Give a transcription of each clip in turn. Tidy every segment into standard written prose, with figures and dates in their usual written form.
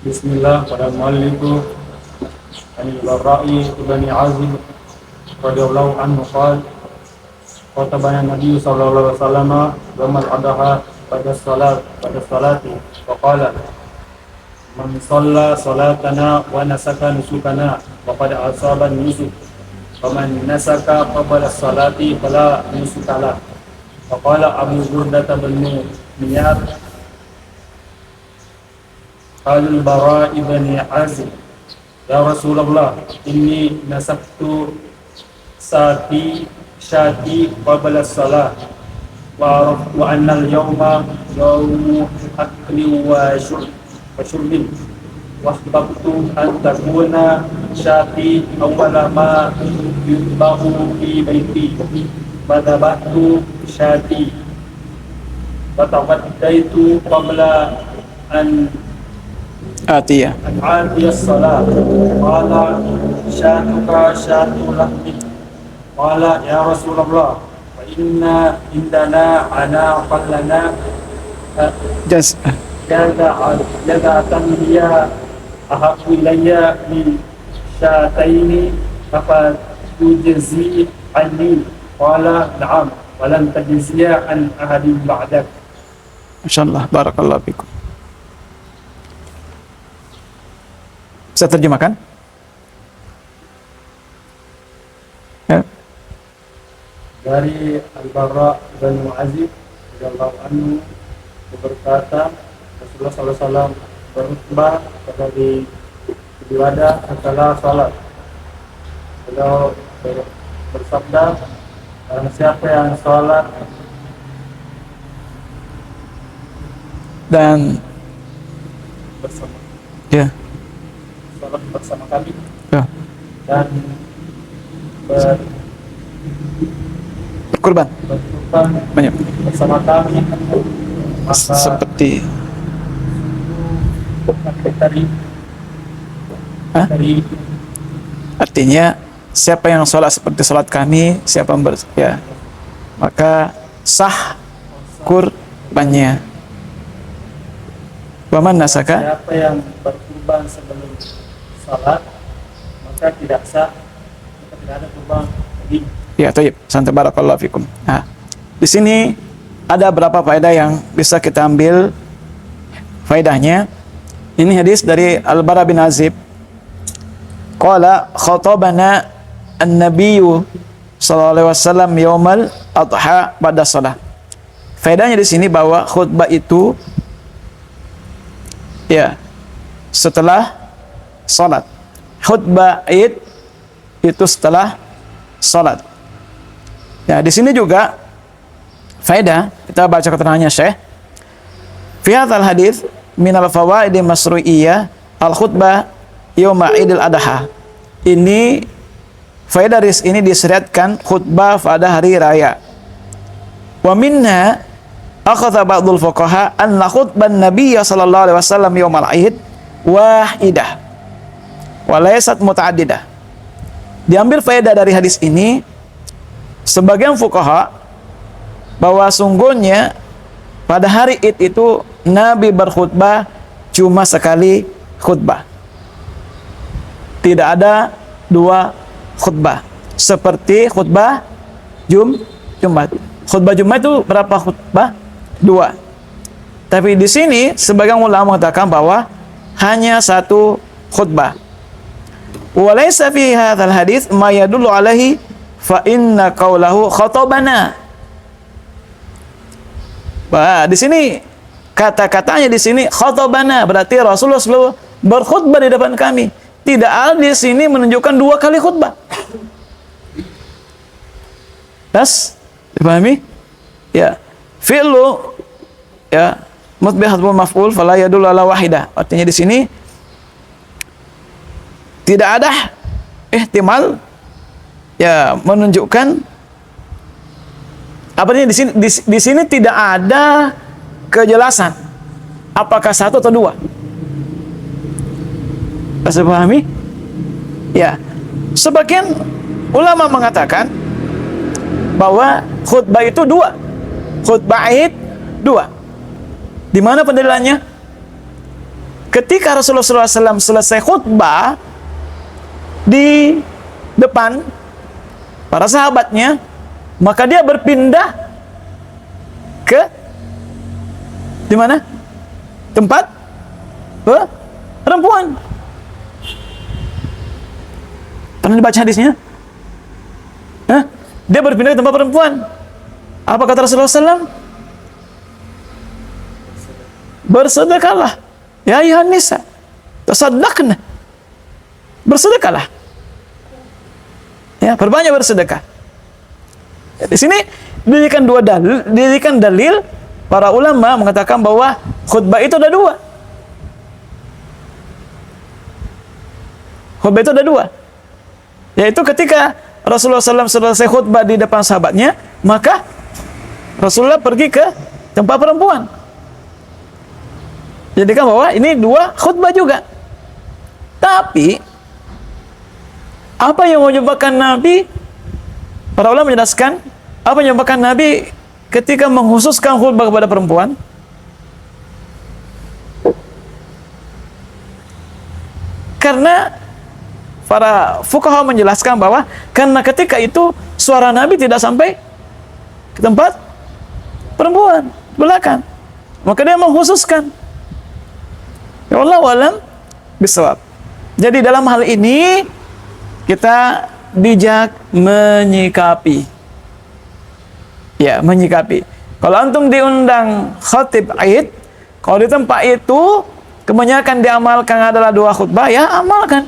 Bismillah pada muallifu anil Barra'i ibn Azib radhiyallahu anhu qala khatabana Nabi sallallahu alaihi wasallam yaumal adha pada salati wa qala man shalla salatana wa nasaka nusukana wa qad asaba nusuk wa man nasaka qabla salati fala nusukala wa qala Abu Burdah bin Niyar Al-Bara ibn Azib, ya Rasulullah, inni nasabtu syati qabla salat wa anna al-yawma yawmu akli wa syurbin wa ahbabtu an takuna syati awwala ma yutbahu fi baiti badabatu syati wa tawaddaitu qabla an Atiyah. Al-Adiyah Salat Qala syatuka syatu lahmi Qala ya Rasulullah Wa inna indana ana qallana Jaza'atan liya Ahaku ilayya min syataini Apa tujzi anni Qala na'am Walam tajziya an ahadin ba'dak. Masyaallah, barakallahu fikum. Bisa terjemahkan? Ya. Dari Al-Bara bin Azib radhiyallahu anhu berkata Rasulullah SAW berkhutbah pada di ibadah setelah salat. Beliau bersabda, barang siapa yang salat Dan bersama ya, salat bersama kami ya. dan Berkurban berkurban banyak. bersama kami, maka Seperti Hah? dari artinya siapa yang sholat seperti sholat kami, siapa yang ya, maka sah kurbannya. Waman nasaka, siapa yang berkurban sebelum salat maka tidak sah, maka tidak ada kurban lagi. ya, thayyib. Santai, barakallahu fikum. Nah, di sini ada beberapa faedah yang bisa kita ambil faedahnya. Ini hadis dari Al-Bara bin Azib. Qala khatabana an-nabiyyu sallallahu alaihi wasallam yaumal adha pada salat. Faedahnya di sini bahwa khutbah itu ya setelah salat. Khutbah Id itu setelah salat. Ya, di sini juga faedah, kita baca keterangannya Syekh. Fi hadzal hadits min al-fawaid masru'iyyah al-khutbah yauma Idul Adha. Ini faedah dari ini disyariatkan khutbah pada hari raya. Wa minna akhadha ba'dul fuqaha anna khutban Nabiy sallallahu alaihi wasallam yaumal Id wahidah wa laysat muta'addidah. Diambil faedah dari hadis ini sebagian fuqaha bahwa sungguhnya pada hari Id itu Nabi berkhutbah cuma sekali khutbah. Tidak ada dua khutbah. Seperti khutbah Jumat. Khutbah Jumat itu berapa khutbah? Dua. Tapi di sini sebagian ulama mengatakan bahwa hanya satu khutbah. Walaysa fi hadzal hadits ma yadullu alaihi fa inna qaulahu khatabana. Bah, di sini kata-katanya di sini khatabana berarti Rasulullah SAW berkhutbah di depan kami. Tidak ada di sini menunjukkan dua kali khutbah. Tas, dipahami? Ya, fi'lu ya mutbih hadbul maf'ul fala yadullu ala wahidah. Artinya di sini tidak ada ihtimal ya menunjukkan apanya di sini tidak ada kejelasan apakah satu atau dua. Bisa pahami? Ya. Sebagian ulama mengatakan bahwa khutbah itu dua. Khutbah Id dua. Di mana pendalilannya? ketika Rasulullah SAW selesai khutbah di depan para sahabatnya, maka dia berpindah ke di mana? Tempat perempuan. Pernah dibaca hadisnya? Dia berpindah ke tempat perempuan. Apa kata Rasulullah SAW? Bersedekahlah, ya ayuhan nisa, tasaddaqna. Bersedekahlah. Ya, perbanyak bersedekah. Ya, di sini didirikan dalil para ulama mengatakan bahwa khutbah itu ada dua. Khutbah itu ada dua. Yaitu ketika Rasulullah SAW selesai khutbah di depan sahabatnya, maka Rasulullah pergi ke tempat perempuan. Jadi kan bahwa ini dua khutbah juga. Tapi apa yang menyebabkan Nabi, para ulama menjelaskan, apa yang menyebabkan Nabi ketika mengkhususkan khutbah kepada perempuan? Karena para fuqaha menjelaskan bahwa karena ketika itu suara Nabi tidak sampai ke tempat perempuan belakang, maka dia mengkhususkan. Ya Allah alam bisawab. Jadi dalam hal ini kita bijak menyikapi. Ya, menyikapi. Kalau antum diundang khatib Aid, kalau di tempat itu kebanyakan diamalkan adalah dua khutbah, ya amalkan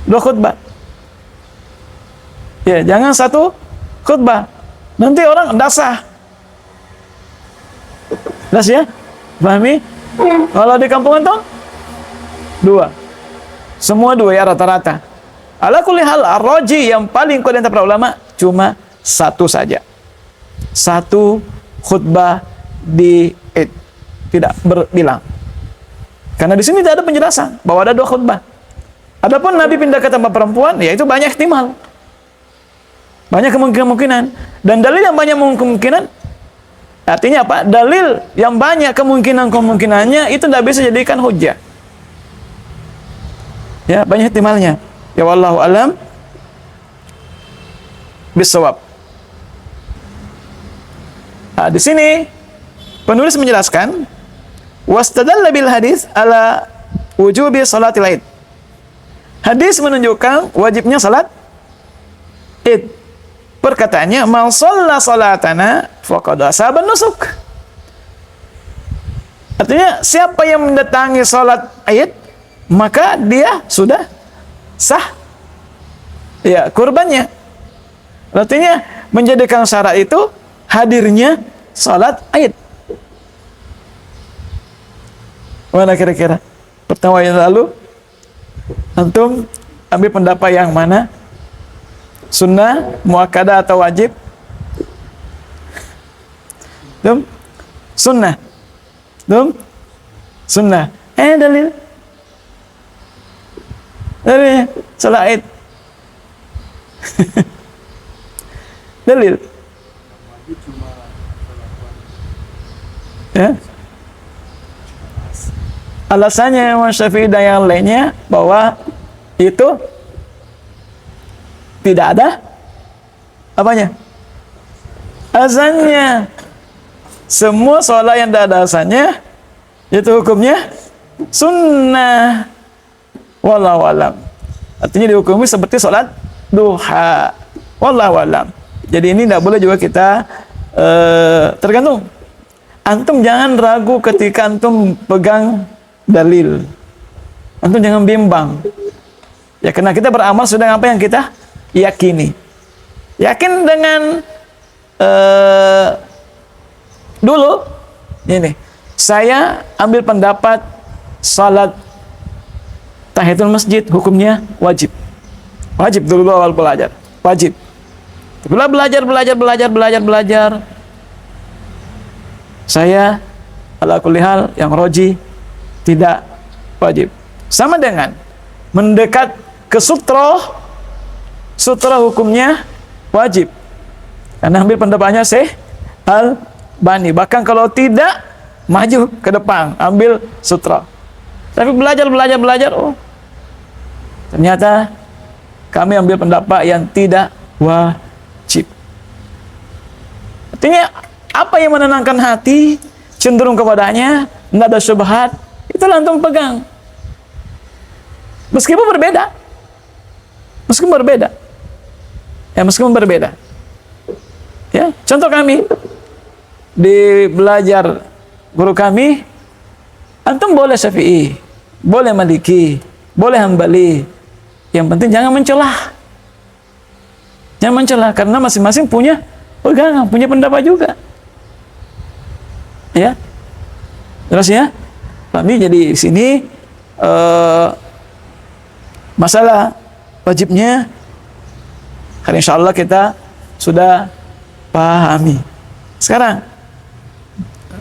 dua khutbah. Ya, jangan satu khutbah. Nanti orang dasar. Das ya? Pahami? Kalau di kampung itu dua. Semua dua ya rata-rata. Ala kulli hal ar-raji yang paling kuat antara para ulama cuma satu saja. Satu khutbah di Id. Tidak berbilang. Karena di sini tidak ada penjelasan bahwa ada dua khutbah. Adapun Nabi pindah ke tempat perempuan, ya itu banyak ihtimal. Banyak kemungkinan. Dan dalil yang banyak kemungkinan, artinya apa? Dalil yang banyak kemungkinannya itu tidak bisa jadikan hujjah. Ya, banyak ihtimalnya. Ya wallahu alam bisawab. Nah, di sini penulis menjelaskan wastadalla bil hadis ala wujubi salatil Id. Hadis menunjukkan wajibnya salat Id. Perkataannya, "Man shalla salatana faqad asaba nusuk." Artinya, siapa yang mendatangi salat Id, maka dia sudah sah ya kurbannya. Artinya, menjadikan syarat itu hadirnya salat Id. Mana kira-kira? Pertama yang lalu antum ambil pendapat yang mana? Sunnah, muakkadah atau wajib? Sunnah. Sunnah. Dalil. Dalil salat Id. Dalil. Ya. Alasannya Imam Syafi'i dan yang lainnya bahwa itu tidak ada apanya? Azannya. Semua sholat yang tidak ada azannya itu hukumnya sunnah. Wallahu alam. Artinya dihukumi seperti sholat duha. Wallahu alam. Jadi ini tidak boleh juga kita tergantung. Antum jangan ragu ketika antum pegang dalil. Antum jangan bimbang. Ya, karena kita beramal sudah apa yang kita yakini. Yakin dengan dulu ini. Saya ambil pendapat salat tahiyatul masjid hukumnya wajib. Wajib dulu awal belajar. Wajib. Setelah belajar. Saya ala kulli hal yang roji tidak wajib. Sama dengan mendekat ke sutra hukumnya wajib. Karena ambil pendapatnya Syekh Al-Bani. Bahkan kalau tidak maju ke depan, ambil sutra. Tapi belajar, oh ternyata kami ambil pendapat yang tidak wajib. Artinya apa yang menenangkan hati, cenderung kepadanya, tidak ada syubhat, itu antum pegang. Meskipun berbeda. Meskipun berbeda. Ya, contoh kami di belajar guru kami, antum boleh Syafi'i, boleh Maliki, boleh Hambali. Yang penting jangan mencelah. Jangan mencelah karena masing-masing punya pegangan, punya pendapat juga. Ya. Terus ya. Kami jadi di sini masalah wajibnya karena insyaallah kita sudah pahami. Sekarang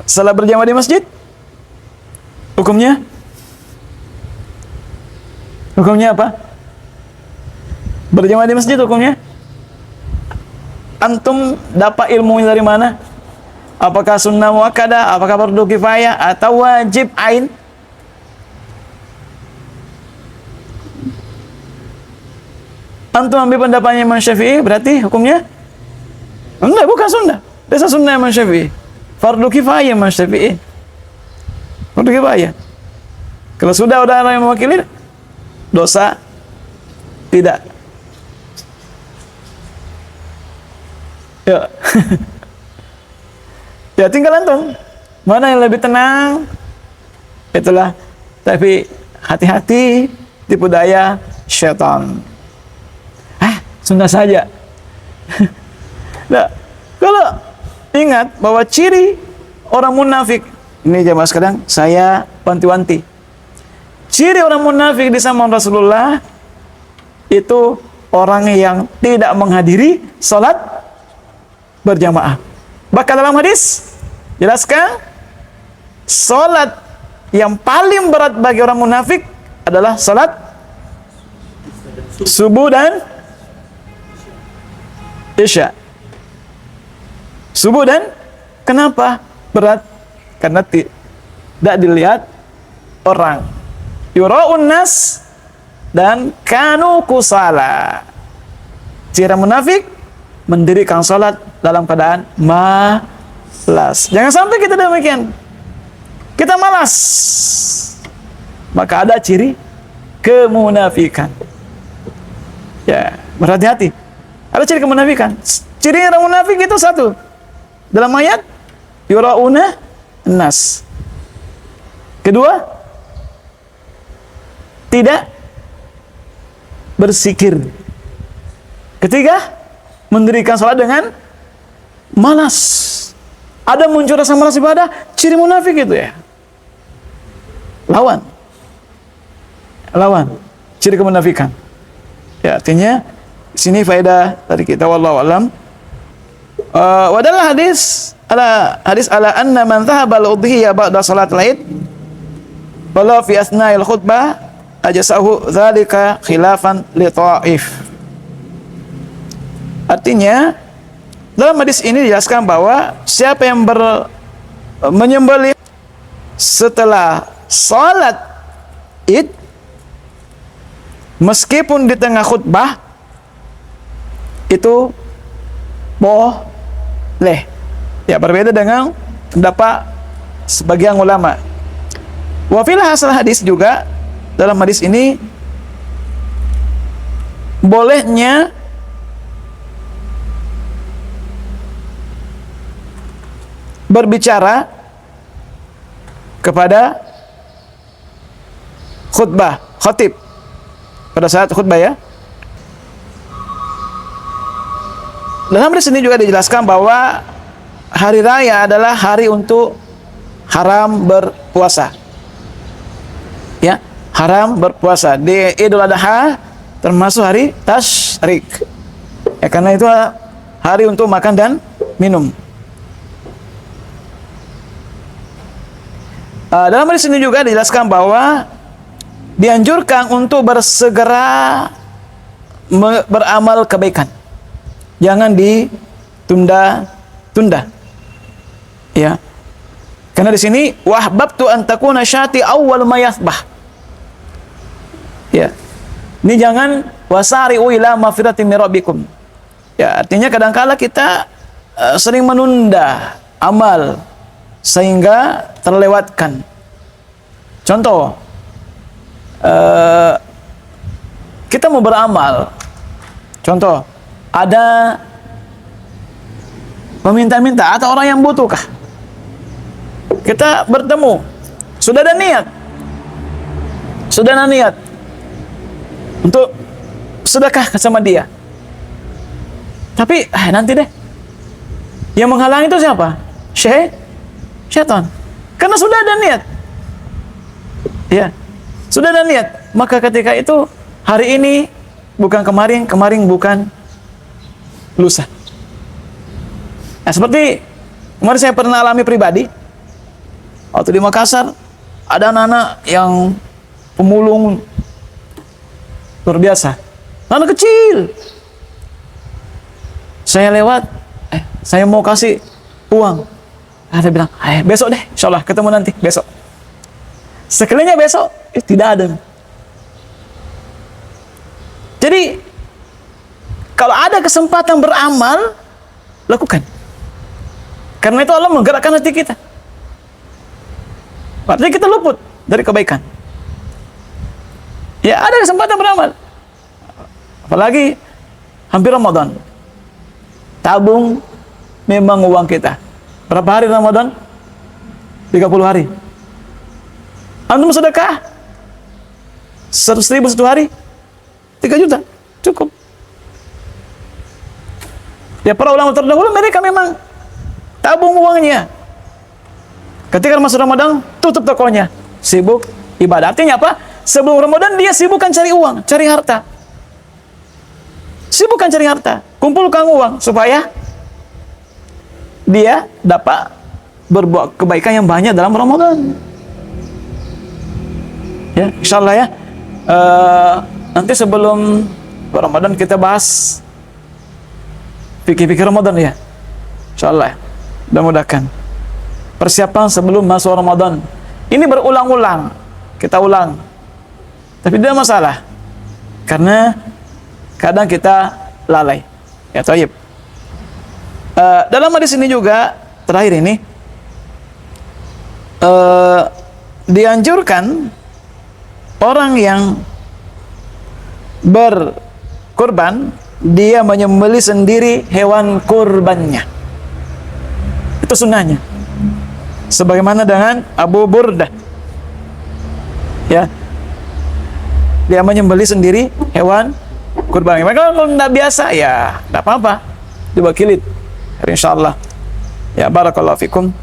setelah berjamaah di masjid, hukumnya apa? Berjamaah di masjid hukumnya? Antum dapat ilmunya dari mana? Apakah sunnah muakkadah, apakah fardu kifayah atau wajib ain? Antum ambil pendapatnya Imam Syafi'i, berarti hukumnya enggak, bukan sunnah. Desa sunnah Imam Syafi'i. Fardu kifayah Imam Syafi'i. Fardu kifayah. Kalau sudah ada orang yang mewakili, dosa tidak. Ya. Ya tinggal antum. Mana yang lebih tenang? Itulah. Tapi hati-hati tipu daya syaitan. Sunnah saja. Nah, kalau ingat bahwa ciri orang munafik, ini jamaah sekarang saya wanti-wanti. Ciri orang munafik di zaman Rasulullah itu orang yang tidak menghadiri salat berjamaah. Bahkan dalam hadis jelaskan salat yang paling berat bagi orang munafik adalah salat subuh dan Isya. Subuh dan kenapa berat? Karena tidak dilihat orang. Yura'un nas dan kanu kusala. Ciri munafik mendirikan salat dalam keadaan malas. Jangan sampai kita demikian. Kita malas. Maka ada ciri kemunafikan. Ya, berhati-hati. Ada ciri kemunafikan. Ciri orang munafik itu satu. Dalam ayat yura'una nas. Kedua, tidak bersikir. Ketiga, mendirikan salat dengan malas. Ada muncul rasa malas ibadah, ciri munafik itu ya. Lawan. Ciri kemunafikan. Ya, artinya sini faedah dari kita wallahu alam. Wadalah hadis ala anna man dhahaba al-udhiyah ba'da salat al-id wala fi asna'il khutbah ajasahu dzalika khilafan li ta'if. Artinya dalam hadis ini dijelaskan bahwa siapa yang menyembelih setelah salat id meskipun di tengah khutbah itu boleh. Ya, berbeda dengan pendapat sebagian ulama. Wa fil hasil hadis juga dalam hadis ini bolehnya berbicara kepada khatib pada saat khutbah ya. Dalam hadis ini juga dijelaskan bahwa hari raya adalah hari untuk haram berpuasa. Ya, haram berpuasa. Di Idul Adha termasuk hari tasyrik. Ya, karena itu hari untuk makan dan minum. Dalam hadis ini juga dijelaskan bahwa dianjurkan untuk bersegera beramal kebaikan. Jangan ditunda-tunda. Ya. Karena di sini wahbabtu an takuna syati awwal ma yathbah. Ya. Ini jangan wasari'u ila mafiratin min rabbikum. Ya, artinya kadangkala kita sering menunda amal sehingga terlewatkan. Contoh, kita mau beramal. Contoh, ada meminta-minta atau orang yang butuhkah? Kita bertemu, sudah ada niat untuk sedekah sama dia. Tapi nanti deh. Yang menghalangi itu siapa? Syaitan. Karena sudah ada niat. Ya. Sudah ada niat. Maka ketika itu hari ini bukan kemarin, kemarin bukan lusa. Nah, seperti kemarin saya pernah alami pribadi. Waktu di Makassar ada anak-anak yang pemulung luar biasa. Anak kecil. Saya lewat, saya mau kasih uang. Dia bilang, besok deh, insya Allah ketemu nanti, besok. Sekalinya besok, tidak ada. Jadi, kalau ada kesempatan beramal, lakukan. Karena itu Allah menggerakkan hati kita. Artinya kita luput dari kebaikan. Ya, ada kesempatan beramal. Apalagi hampir Ramadan. Tabung memang uang kita. Berapa hari Ramadan? 30 hari. Antum sedekah 100.000 satu hari, 3 juta, cukup. Ya, para ulama terdahulu mereka memang tabung uangnya. Ketika masuk Ramadan, tutup tokonya, sibuk ibadah. Artinya apa? Sebelum Ramadan dia sibukkan cari uang, cari harta. Sibukkan cari harta, kumpulkan uang supaya dia dapat berbuat kebaikan yang banyak dalam Ramadan. Ya, insyaallah ya. Nanti sebelum Ramadan kita bahas fikih-fikih Ramadan ya. Insyaallah. Mudah-mudahan. Persiapan sebelum masuk Ramadan. Ini berulang-ulang. Kita ulang. Tapi tidak masalah. Karena kadang kita lalai. Ya, thayyib. Dalam hadis ini juga terakhir ini dianjurkan orang yang berkurban dia menyembelih sendiri hewan kurbannya. Itu sunnahnya. Sebagaimana dengan Abu Burdah. Ya. Dia menyembelih sendiri hewan kurban. Maka kalau tidak biasa ya tidak apa-apa. Diwakili. Insyaallah. Ya, barakallahu fikum.